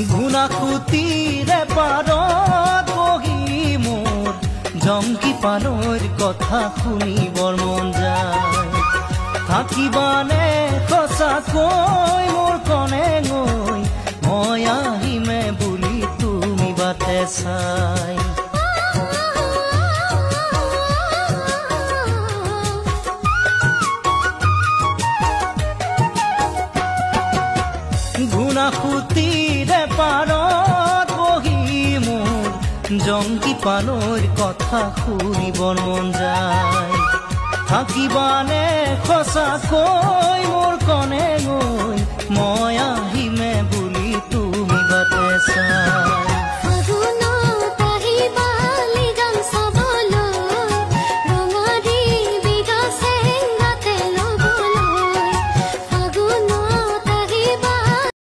ঘুণাসুতিৰে পাৰত বহি মোৰ জংকি পানৈৰ কথা শুনিবৰ মন যায়। থাকিবানে সঁচাকৈ মোৰ কণে গৈ, মই আহিমে বুলি তুমি বাটে চাই। ঘুণাসুতিৰে পাৰত বহি মোৰ জংকি পানৈৰ কথা শুনিবৰ মন যায়। থাকিবানে সঁচাকৈ মোৰ কণে গৈ, মই আহিমে বুলি তুমি বাটে চাই।